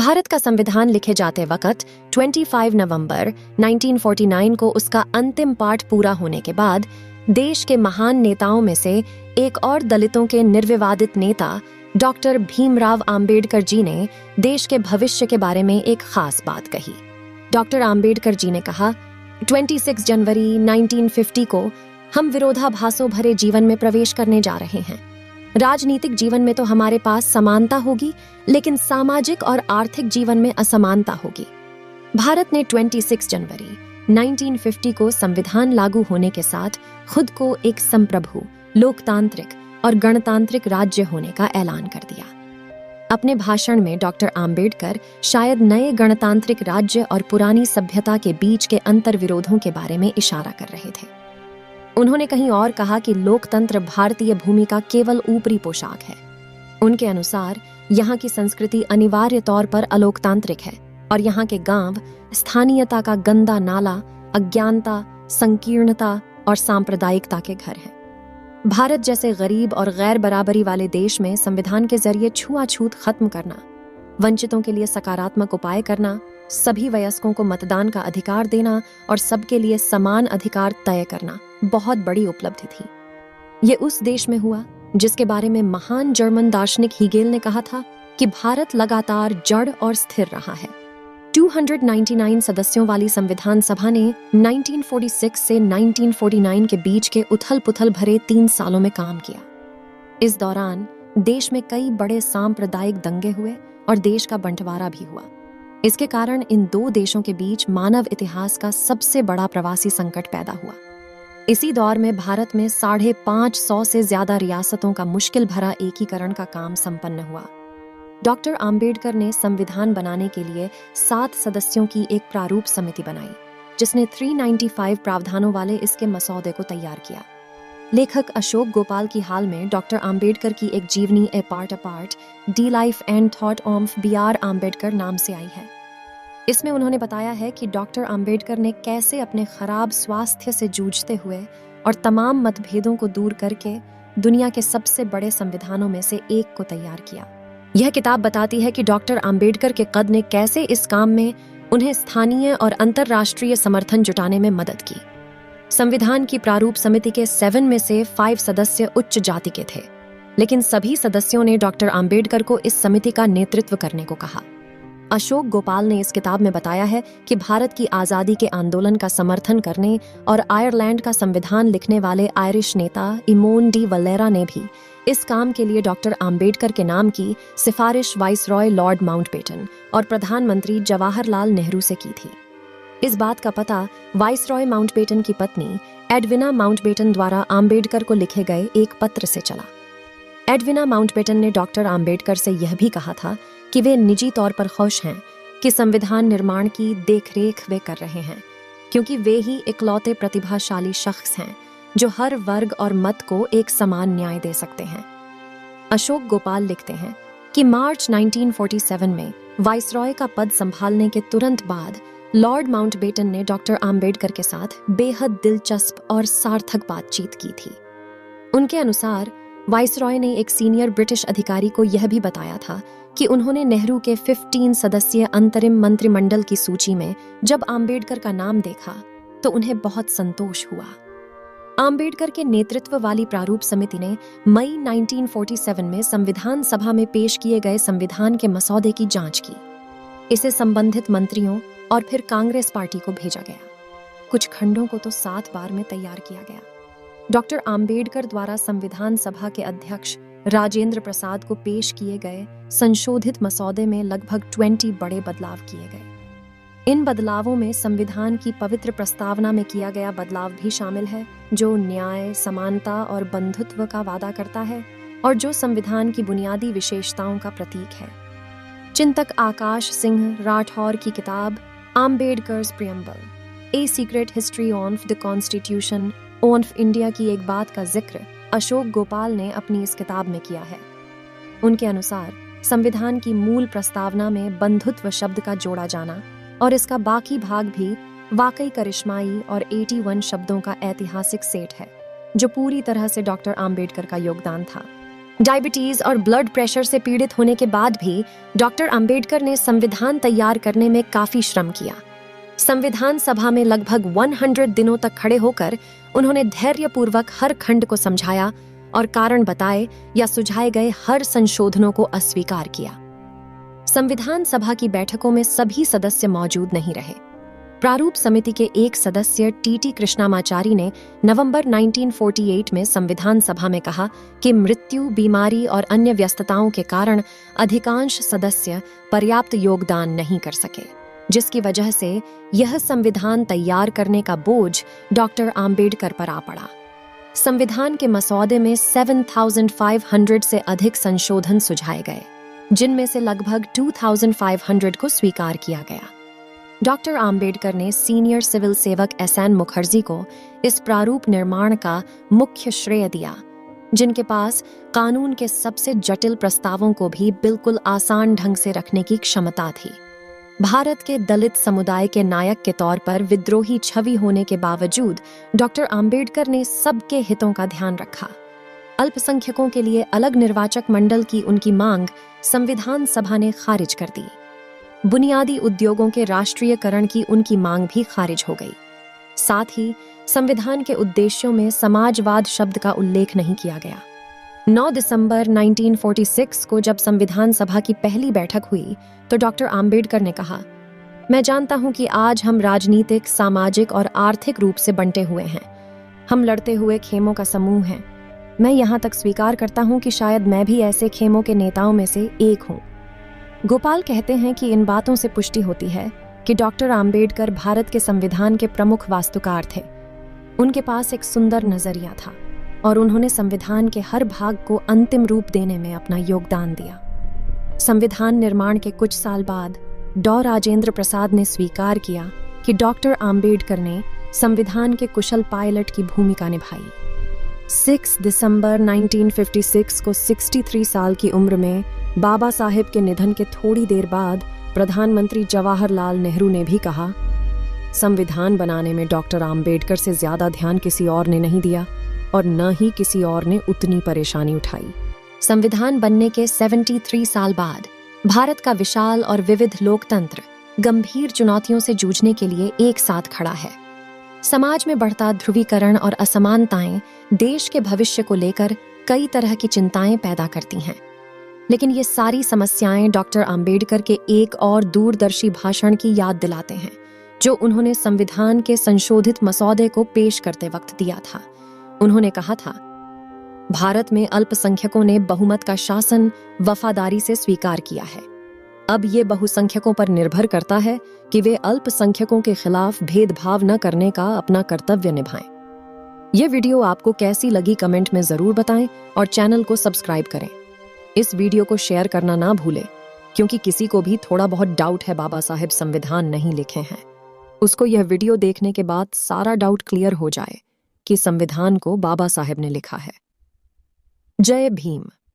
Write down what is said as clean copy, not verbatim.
भारत का संविधान लिखे जाते वक्त 25 नवंबर 1949 को उसका अंतिम पाठ पूरा होने के बाद देश के महान नेताओं में से एक और दलितों के निर्विवादित नेता डॉक्टर भीमराव आम्बेडकर जी ने देश के भविष्य के बारे में एक खास बात कही। डॉक्टर आम्बेडकर जी ने कहा, 26 जनवरी 1950 को हम विरोधाभासों भरे जीवन में प्रवेश करने जा रहे हैं। राजनीतिक जीवन में तो हमारे पास समानता होगी, लेकिन सामाजिक और आर्थिक जीवन में असमानता होगी। भारत ने 26 जनवरी 1950 को संविधान लागू होने के साथ खुद को एक संप्रभु, लोकतांत्रिक और गणतांत्रिक राज्य होने का ऐलान कर दिया। अपने भाषण में डॉक्टर आम्बेडकर शायद नए गणतांत्रिक राज्य और पुरानी सभ्यता के बीच के अंतर विरोधों के बारे में इशारा कर रहे थे। उन्होंने कहीं और कहा कि लोकतंत्र भारतीय भूमि का केवल ऊपरी पोशाक है। उनके अनुसार यहाँ की संस्कृति अनिवार्य तौर पर अलोकतांत्रिक है और यहाँ के गांव स्थानीयता का गंदा नाला, अज्ञानता, संकीर्णता और सांप्रदायिकता के घर हैं। भारत जैसे गरीब और गैर बराबरी वाले देश में संविधान के जरिए छुआछूत खत्म करना, वंचितों के लिए सकारात्मक उपाय करना, सभी वयस्कों को मतदान का अधिकार देना और सबके लिए समान अधिकार तय करना बहुत बड़ी उपलब्धि थी। ये उस देश में हुआ जिसके बारे में महान जर्मन दार्शनिक हीगेल ने कहा था कि भारत लगातार जड़ और स्थिर रहा है। 299 सदस्यों वाली संविधान सभा ने 1946 से 1949 के बीच के उथल-पुथल भरे 3 सालों में काम किया। इस दौरान देश में कई बड़े सांप्रदायिक दंगे हुए और देश का बंटवारा भी हुआ। इसके कारण इन 2 देशों के बीच मानव इतिहास का सबसे बड़ा प्रवासी संकट पैदा हुआ। इसी दौर में भारत में 550 से ज्यादा रियासतों का मुश्किल भरा एकीकरण का काम संपन्न हुआ। डॉक्टर आम्बेडकर ने संविधान बनाने के लिए 7 सदस्यों की एक प्रारूप समिति बनाई, जिसने 395 प्रावधानों वाले इसके मसौदे को तैयार किया। लेखक अशोक गोपाल की हाल में डॉक्टर आम्बेडकर की एक जीवनी a part apart, the life and thought of B.R. Ambedkar नाम से आई है। इसमें उन्होंने बताया है कि डॉक्टर आम्बेडकर ने कैसे अपने खराब स्वास्थ्य से जूझते हुए और तमाम मतभेदों को दूर करके दुनिया के सबसे बड़े संविधानों में से एक को तैयार किया। यह किताब बताती है कि डॉक्टर आम्बेडकर के कद ने कैसे इस काम में उन्हें स्थानीय और अंतर्राष्ट्रीय समर्थन जुटाने में मदद की। संविधान की प्रारूप समिति के 7 में से 5 सदस्य उच्च जाति के थे, लेकिन सभी सदस्यों ने डॉक्टर आम्बेडकर को इस समिति का नेतृत्व करने को कहा। अशोक गोपाल ने इस किताब में बताया है कि भारत की आज़ादी के आंदोलन का समर्थन करने और आयरलैंड का संविधान लिखने वाले आयरिश नेता इमोन डी वलेरा ने भी इस काम के लिए डॉक्टर आम्बेडकर के नाम की सिफारिश वाइसरॉय लॉर्ड माउंटबेटन और प्रधानमंत्री जवाहरलाल नेहरू से की थी। इस बात का पता वाइसरॉय माउंटबेटन की पत्नी एडविना माउंटबेटन द्वारा आम्बेडकर को लिखे गए एक पत्र से चला। एडविना माउंटबेटन ने डॉक्टर आम्बेडकर से यह भी कहा था कि वे निजी तौर पर खुश हैं कि संविधान निर्माण की देखरेख वे कर रहे हैं, क्योंकि वे ही इकलौते प्रतिभाशाली शख्स हैं जो हर वर्ग और मत को एक समान न्याय दे सकते हैं। अशोक गोपाल लिखते हैं कि मार्च 1947 में वाइसरॉय का पद संभालने के तुरंत बाद लॉर्ड माउंटबेटन ने डॉक्टर आम्बेडकर के साथ बेहद दिलचस्प और सार्थक बातचीत की थी। उनके अनुसार वाइसरॉय ने एक सीनियर ब्रिटिश अधिकारी को यह भी बताया था कि उन्होंने नेहरू के 15 सदस्यीय अंतरिम मंत्रिमंडल की सूची में जब आम्बेडकर का नाम देखा तो उन्हें बहुत संतोष हुआ। आम्बेडकर के नेतृत्व वाली प्रारूप समिति ने मई 1947 में संविधान सभा में पेश किए गए संविधान के मसौदे की जांच की। इसे संबंधित मंत्रियों और फिर कांग्रेस पार्टी को भेजा गया। कुछ खंडों को तो 7 बार में तैयार किया गया। डॉक्टर आम्बेडकर द्वारा संविधान सभा के अध्यक्ष राजेंद्र प्रसाद को पेश किए गए संशोधित मसौदे में लगभग 20 बड़े बदलाव किए गए। इन बदलावों में संविधान की पवित्र प्रस्तावना में किया गया बदलाव भी शामिल है, जो न्याय, समानता और बंधुत्व का वादा करता है और जो संविधान की बुनियादी विशेषताओं का प्रतीक है। चिंतक आकाश सिंह राठौर की किताब Ambedkar's preamble, a secret history of the constitution of India की एक बात का जिक्र अशोक गोपाल ने अपनी इस किताब में किया है। उनके अनुसार संविधान की मूल प्रस्तावना में बंधुत्व शब्द का जोड़ा जाना और इसका बाकी भाग भी वाकई करिश्माई और 81 शब्दों का ऐतिहासिक सेट है, जो पूरी तरह से डॉक्टर आम्बेडकर का योगदान था। डायबिटीज और ब्लड प्रेशर से पीड़ित होने के बाद भी डॉक्टर अंबेडकर ने संविधान तैयार करने में काफी श्रम किया। संविधान सभा में लगभग 100 दिनों तक खड़े होकर उन्होंने धैर्यपूर्वक हर खंड को समझाया और कारण बताए या सुझाए गए हर संशोधनों को अस्वीकार किया। संविधान सभा की बैठकों में सभी सदस्य मौजूद नहीं रहे। प्रारूप समिति के एक सदस्य टी कृष्णामाचारी ने नवंबर 1948 में संविधान सभा में कहा कि मृत्यु, बीमारी और अन्य व्यस्तताओं के कारण अधिकांश सदस्य पर्याप्त योगदान नहीं कर सके, जिसकी वजह से यह संविधान तैयार करने का बोझ डॉक्टर आम्बेडकर पर आ पड़ा। संविधान के मसौदे में 7,500 से अधिक संशोधन सुझाए गए, जिनमें से लगभग 2,500 को स्वीकार किया गया। डॉक्टर आम्बेडकर ने सीनियर सिविल सेवक एसएन मुखर्जी को इस प्रारूप निर्माण का मुख्य श्रेय दिया, जिनके पास कानून के सबसे जटिल प्रस्तावों को भी बिल्कुल आसान ढंग से रखने की क्षमता थी। भारत के दलित समुदाय के नायक के तौर पर विद्रोही छवि होने के बावजूद डॉक्टर आम्बेडकर ने सबके हितों का ध्यान रखा। अल्पसंख्यकों के लिए अलग निर्वाचक मंडल की उनकी मांग संविधान सभा ने खारिज कर दी। बुनियादी उद्योगों के राष्ट्रीयकरण की उनकी मांग भी खारिज हो गई। साथ ही संविधान के उद्देश्यों में समाजवाद शब्द का उल्लेख नहीं किया गया। 9 दिसंबर 1946 को जब संविधान सभा की पहली बैठक हुई तो डॉक्टर आम्बेडकर ने कहा, मैं जानता हूं कि आज हम राजनीतिक, सामाजिक और आर्थिक रूप से बंटे हुए हैं। हम लड़ते हुए खेमों का समूह हैं। मैं यहां तक स्वीकार करता हूं कि शायद मैं भी ऐसे खेमों के नेताओं में से एक हूं। गोपाल कहते हैं कि इन बातों से पुष्टि होती है कि डॉक्टर आम्बेडकर भारत के संविधान के प्रमुख वास्तुकार थे। उनके पास एक सुंदर नजरिया था और उन्होंने संविधान के हर भाग को अंतिम रूप देने में अपना योगदान दिया। संविधान निर्माण के कुछ साल बाद डॉ. राजेंद्र प्रसाद ने स्वीकार किया कि डॉक्टर आम्बेडकर ने संविधान के कुशल पायलट की भूमिका निभाई। 6 दिसंबर 1956 को 63 साल की उम्र में बाबा साहेब के निधन के थोड़ी देर बाद प्रधानमंत्री जवाहरलाल नेहरू ने भी कहा, संविधान बनाने में डॉक्टर आम्बेडकर से ज्यादा ध्यान किसी और ने नहीं दिया और न ही किसी और ने उतनी परेशानी उठाई। संविधान बनने के 73 साल बाद भारत का विशाल और विविध लोकतंत्र गंभीर चुनौतियों से जूझने के लिए एक साथ खड़ा है। समाज में बढ़ता ध्रुवीकरण और असमानताएं देश के भविष्य को लेकर कई तरह की चिंताएं पैदा करती हैं। लेकिन ये सारी समस्याएं डॉक्टर आम्बेडकर के एक और दूरदर्शी भाषण की याद दिलाते हैं, जो उन्होंने संविधान के संशोधित मसौदे को पेश करते वक्त दिया था। उन्होंने कहा था, भारत में अल्पसंख्यकों ने बहुमत का शासन वफादारी से स्वीकार किया है। अब ये बहुसंख्यकों पर निर्भर करता है कि वे अल्पसंख्यकों के खिलाफ भेदभाव न करने का अपना कर्तव्य निभाएं। ये वीडियो आपको कैसी लगी कमेंट में जरूर बताएं और चैनल को सब्सक्राइब करें। इस वीडियो को शेयर करना ना भूलें, क्योंकि किसी को भी थोड़ा बहुत डाउट है बाबा साहेब संविधान नहीं लिखे हैं, उसको यह वीडियो देखने के बाद सारा डाउट क्लियर हो जाए कि संविधान को बाबा साहेब ने लिखा है। जय भीम।